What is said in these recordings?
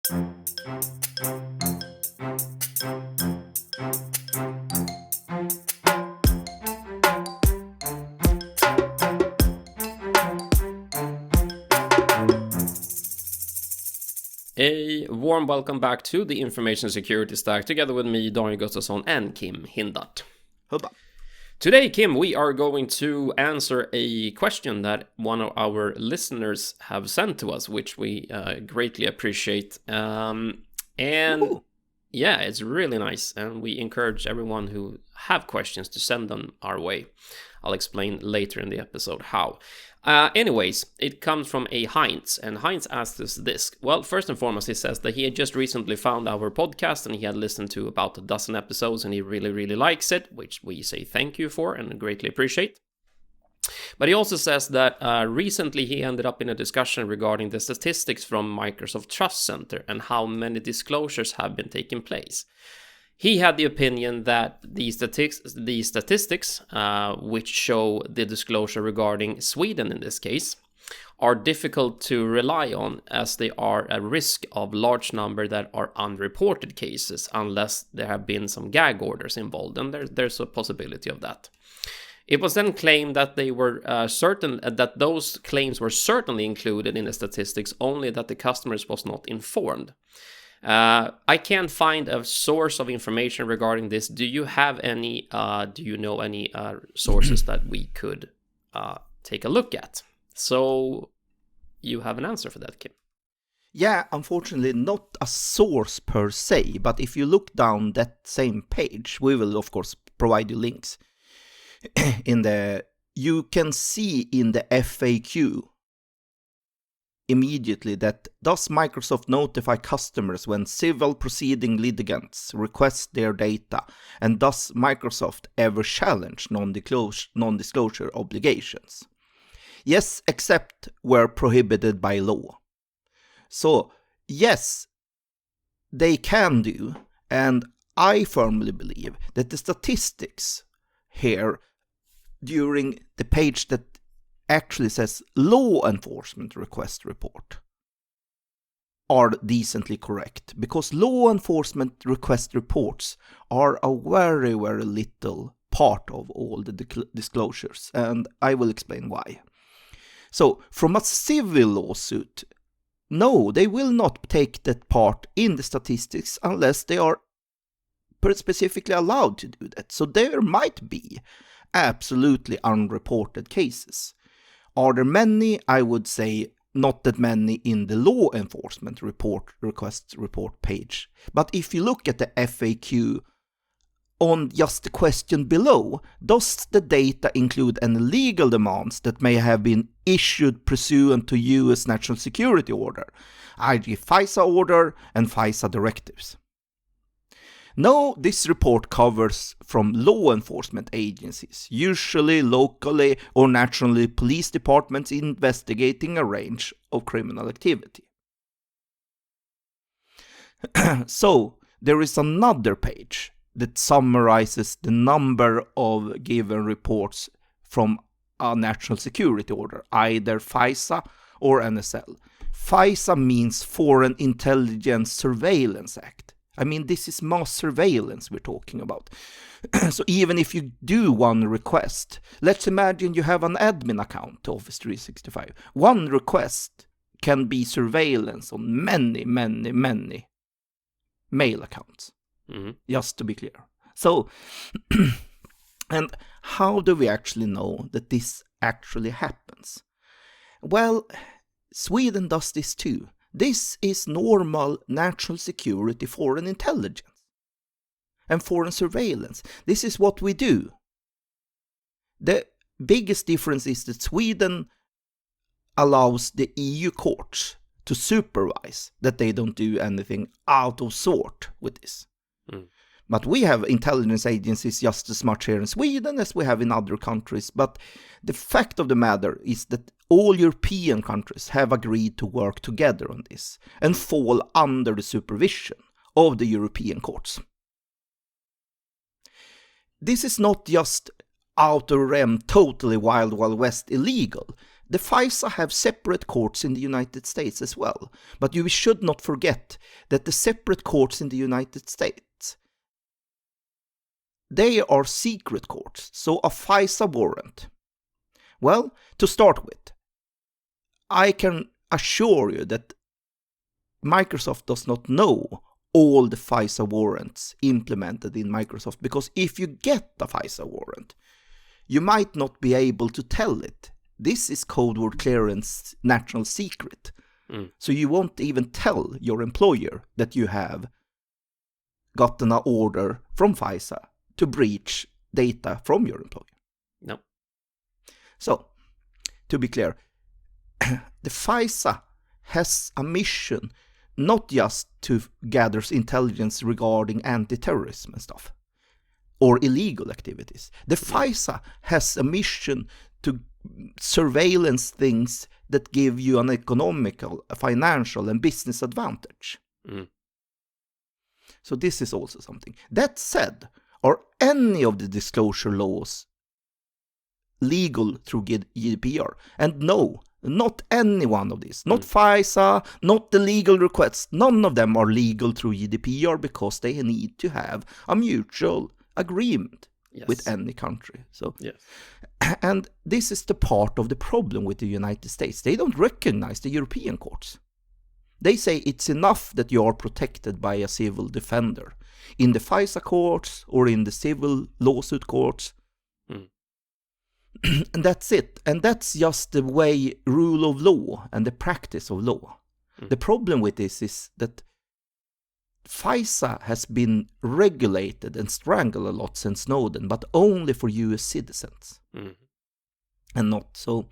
A warm welcome back to the Information Security Stack, together with me, Daniel Gustafsson, and Kim Hindart. Hubba. Today, Kim, we are going to answer a question that one of our listeners have sent to us, which we greatly appreciate. Ooh. Yeah, it's really nice, and we encourage everyone who have questions to send them our way. I'll explain later in the episode how. Anyways, it comes from a Heinz, and Heinz asks us this. Well, first and foremost, he says that he had just recently found our podcast, and he had listened to about a dozen episodes, and he really, really likes it, which we say thank you for and greatly appreciate. But he also says that recently he ended up in a discussion regarding the statistics from Microsoft Trust Center and how many disclosures have been taking place. He had the opinion that the statistics, which show the disclosure regarding Sweden in this case, are difficult to rely on, as they are a risk of large number that are unreported cases, unless there have been some gag orders involved, and there's a possibility of that. It was then claimed that they were certain that those claims were certainly included in the statistics, only that the customers was not informed. I can't find a source of information regarding this. Do you have any? Do you know any sources that we could take a look at? So you have an answer for that, Kim? Yeah, unfortunately not a source per se, but if you look down that same page, we will of course provide you links. You can see in the FAQ immediately that does Microsoft notify customers when civil proceeding litigants request their data, and does Microsoft ever challenge non-disclosure obligations? Yes, except where prohibited by law. So yes, they can do, and I firmly believe that the statistics here during the page that actually says law enforcement request report are decently correct, because law enforcement request reports are a very, very little part of all the disclosures, and I will explain why. So from a civil lawsuit, no, they will not take that part in the statistics unless they are specifically allowed to do that. So there might be absolutely unreported cases. Are there many? I would say not that many in the law enforcement request report page. But if you look at the FAQ on just the question below, does the data include any legal demands that may have been issued pursuant to US national security order, i.e. FISA order and FISA directives? No, this report covers from law enforcement agencies, usually locally or nationally police departments investigating a range of criminal activity. So, there is another page that summarizes the number of given reports from a national security order, either FISA or NSL. FISA means Foreign Intelligence Surveillance Act. I mean, this is mass surveillance we're talking about. So even if you do one request, let's imagine you have an admin account to Office 365. One request can be surveillance on many, many, many mail accounts. Mm-hmm. Just to be clear. So, and how do we actually know that this actually happens? Well, Sweden does this too. This is normal national security, foreign intelligence, and foreign surveillance. This is what we do. The biggest difference is that Sweden allows the EU courts to supervise that they don't do anything out of sort with this. Mm. But we have intelligence agencies just as much here in Sweden as we have in other countries. But the fact of the matter is that all European countries have agreed to work together on this and fall under the supervision of the European courts. This is not just out of rem, totally wild west illegal. The FISA have separate courts in the United States as well. But you should not forget that the separate courts in the United States, they are secret courts. So a FISA warrant. Well, to start with, I can assure you that Microsoft does not know all the FISA warrants implemented in Microsoft, because if you get a FISA warrant, you might not be able to tell it. This is code word clearance national secret. So you won't even tell your employer that you have gotten an order from FISA to breach data from your employer. No. So, to be clear, the FISA has a mission not just to gather intelligence regarding anti-terrorism and stuff, or illegal activities. The FISA has a mission to surveillance things that give you an economical, financial, and business advantage. So this is also something. That said, are any of the disclosure laws legal through GDPR? And no, not any one of these. Not FISA, not the legal requests. None of them are legal through GDPR because they need to have a mutual agreement with any country. So, and this is the part of the problem with the United States. They don't recognize the European courts. They say it's enough that you are protected by a civil defender in the FISA courts or in the civil lawsuit courts. And that's it. And that's just the way rule of law and the practice of law. The problem with this is that FISA has been regulated and strangled a lot since Snowden, but only for US citizens. And not so.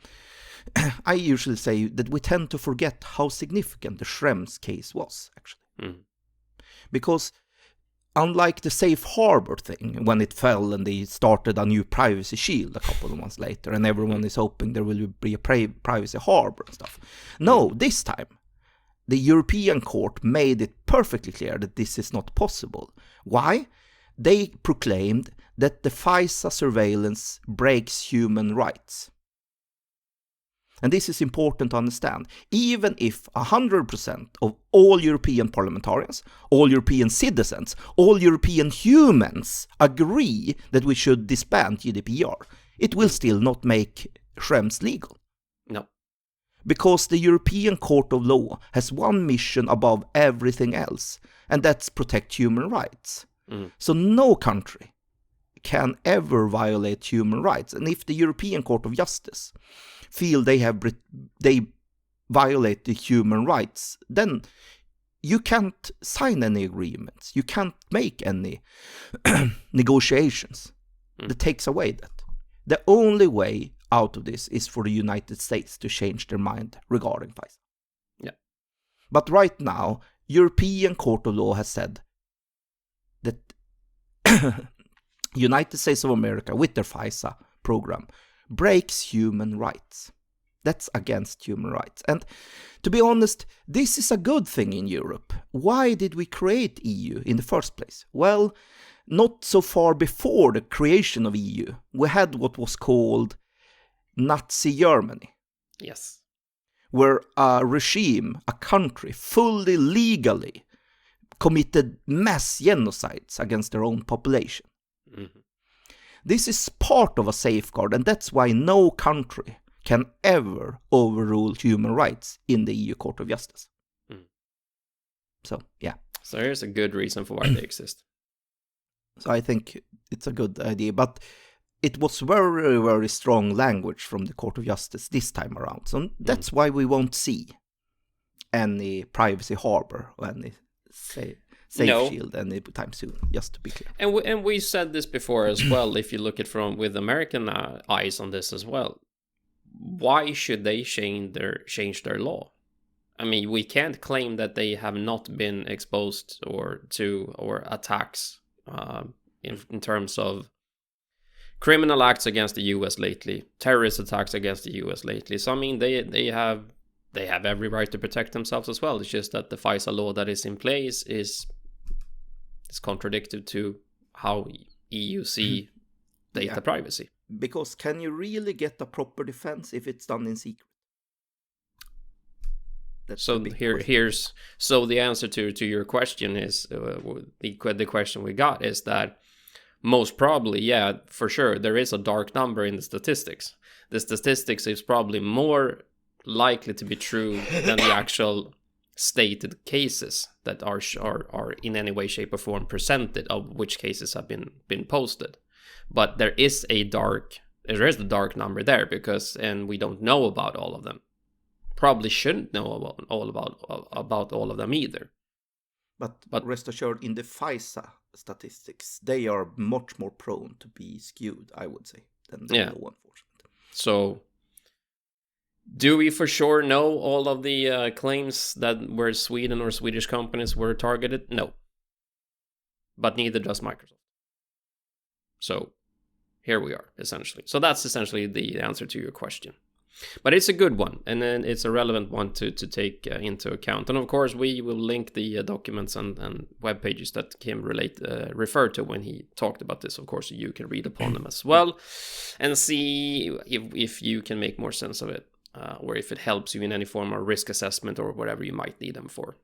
I usually say that we tend to forget how significant the Schrems case was, actually. Because unlike the safe harbor thing, when it fell and they started a new privacy shield a couple of months later, and everyone is hoping there will be a privacy harbor and stuff. No, this time, the European court made it perfectly clear that this is not possible. Why? They proclaimed that the FISA surveillance breaks human rights. And this is important to understand. Even if 100% of all European parliamentarians, all European citizens, all European humans agree that we should disband GDPR, it will still not make Schrems legal. No. Because the European Court of Law has one mission above everything else, and that's protect human rights. So no country can ever violate human rights. And if the European Court of Justice feel they violate the human rights, then you can't sign any agreements. You can't make any negotiations. That takes away that. The only way out of this is for the United States to change their mind regarding FISA. Yeah. But right now, European Court of Law has said that United States of America, with their FISA program, breaks human rights. That's against human rights. And to be honest, this is a good thing in Europe. Why did we create EU in the first place? Well, not so far before the creation of EU, we had what was called Nazi Germany. Yes. Where a regime, a country, fully legally committed mass genocides against their own population. This is part of a safeguard, and that's why no country can ever overrule human rights in the EU Court of Justice. So, yeah. So here's a good reason for why they exist. So I think it's a good idea, but it was very, very strong language from the Court of Justice this time around. So that's why we won't see any privacy harbor or any safe shield anytime soon, just to be clear. And we said this before as well, if you look at from with American eyes on this as well. Why should they change their law? I mean, we can't claim that they have not been exposed or attacks in terms of criminal acts against the US lately, terrorist attacks against the US lately. So I mean, they have every right to protect themselves as well. It's just that the FISA law that is in place is contradictory to how EU see data privacy. Because can you really get a proper defense if it's done in secret? So the answer to your question is the question we got is that most probably, yeah, for sure, there is a dark number in the statistics. The statistics is probably more likely to be true than the actual stated cases that are in any way, shape, or form presented, of which cases have been posted. But there is a dark number there and we don't know about all of them. Probably shouldn't know about all of them either. But rest assured, in the FISA statistics, they are much more prone to be skewed, I would say, than the law enforcement. So, do we for sure know all of the claims that where Sweden or Swedish companies were targeted? No. But neither does Microsoft. So, here we are, essentially. So that's essentially the answer to your question. But it's a good one, and then it's a relevant one to take into account. And of course, we will link the documents and web pages that Kim referred to when he talked about this. Of course, you can read upon them as well and see if you can make more sense of it, or if it helps you in any form of risk assessment or whatever you might need them for.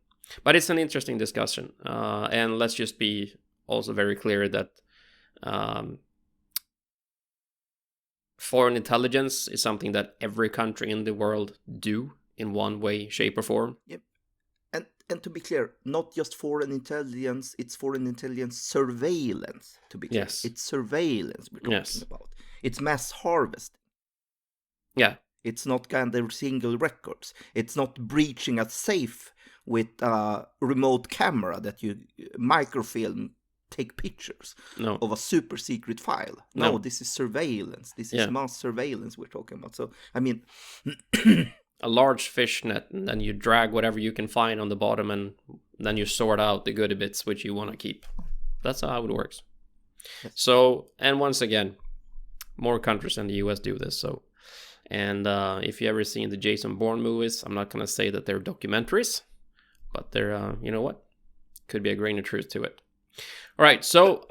But it's an interesting discussion, and let's just be also very clear that foreign intelligence is something that every country in the world do in one way, shape, or form. Yep. And to be clear, not just foreign intelligence, it's foreign intelligence surveillance, to be clear. Yes. It's surveillance we're talking about. It's mass harvesting. Yeah. It's not gathering single records. It's not breaching a safe with a remote camera that you microfilm, take pictures of a super secret file. No, this is surveillance. This is mass surveillance we're talking about. So, I mean... a large fish net, and then you drag whatever you can find on the bottom, and then you sort out the goody bits which you want to keep. That's how it works. Yes. So, and once again, more countries in the US do this. So, and if you ever seen the Jason Bourne movies, I'm not going to say that they're documentaries, but they're, you know what? Could be a grain of truth to it. All right, so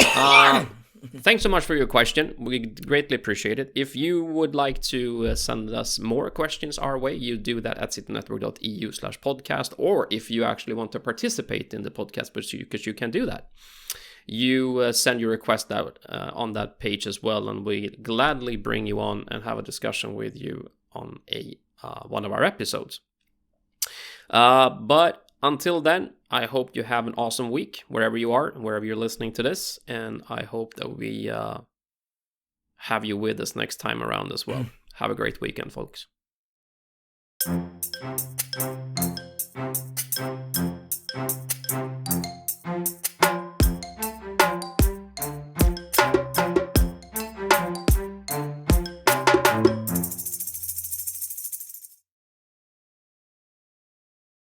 thanks so much for your question. We greatly appreciate it. If you would like to send us more questions our way, you do that at citynetwork.eu/podcast, or if you actually want to participate in the podcast, because you can do that, you send your request out on that page as well, and we gladly bring you on and have a discussion with you on one of our episodes. But until then, I hope you have an awesome week wherever you are, wherever you're listening to this, and I hope that we have you with us next time around as well. Have a great weekend, folks.